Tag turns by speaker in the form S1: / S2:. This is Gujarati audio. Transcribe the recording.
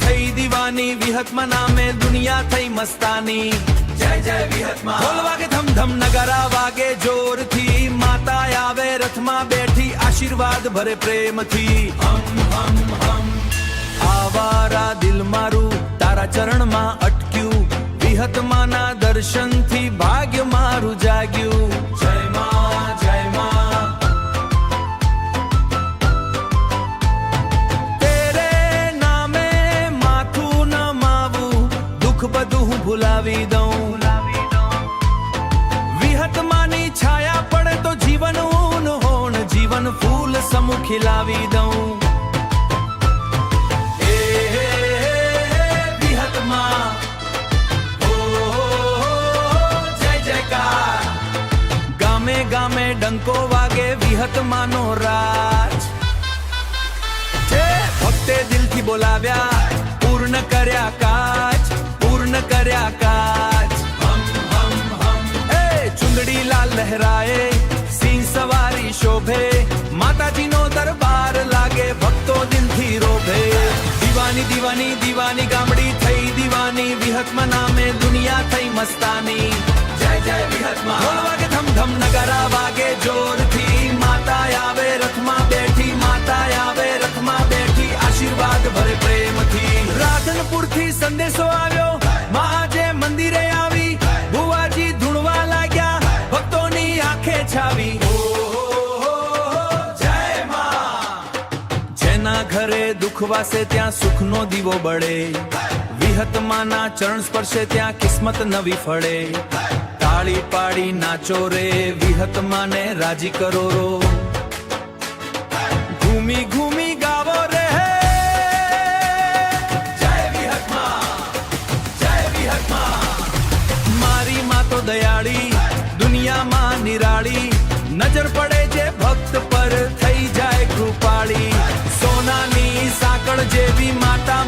S1: થઈ દીવાની, વિહતમાં નામે દુનિયા થઈ મસ્તાની. જય જય વિહતમાં. ઢોલ વાગે ધમ ધમ, નગારા વાગે જોરથી, માતા આવે રથમાં બેઠી, આશીર્વાદ ભરે પ્રેમથી. હમ હમ હમ. આવારા દિલ મારું તારા ચરણમાં અટક્યું, વિહતમાના દર્શનથી ભાગ્ય મારું જાગ્યું. જય માં જય માં. તેરે નામે માથું નમાવું, દુઃખ બધું હું ભૂલાવી દઉં. વિહતમાની છાયા પડે તો જીવન ઊન હોણ, જીવન ફૂલ સમૂહ ખીલાવી દઉં. ગામે ડંકો વાગે વિહતમાનો રાજ. જે ભક્તે દિલથી બોલાવ્યા, પૂર્ણ કર્યા કાજ, પૂર્ણ કર્યા કાજ. હમ હમ હમ. એ ચુંદડી લાલ લહેરાએ, સિંહ સવારી શોભે, માતાજીનો દરબાર લાગે, ભક્તો દિલથી રોભે. દીવાની દીવાની દીવાની ગામડી થઈ દીવાની, વિહતમાં નામે દુનિયા થઈ મસ્તાની. જય જય વિહતમાં. ઢોલ વાગે ધમ ધમ, નગારા વાગે જોરથી, માતા આવે રથમાં બેઠી, માતા આવે રથમાં બેઠી, આશીર્વાદ ભરે પ્રેમથી. રાધનપુરથી સંદેશો આવ્યો, માં આજે મંદિરે આવી, ભુવાજી ધૂણવા લાગ્યા, ભક્તોની આંખે છાવી. જય માં. જેના ઘરે દુઃખ વાસે ત્યાં સુખનો દીવો બળે, વિહતમાના ચરણ સ્પર્શે ત્યાં કિસ્મત નવી ફળે. તાળી પાડી નાચો રે, વિહતમાને રાજી કરો રો, ઘૂમી ઘૂમી ગાવો રે. જય વિહતમાં, જય વિહતમાં. મારી માં તો દયાળી, દુનિયામાં નિરાળી, નજર પડે જે ભક્ત પર થઈ જાય કૃપાળી. સોનાની સાંકળ જેવી માતા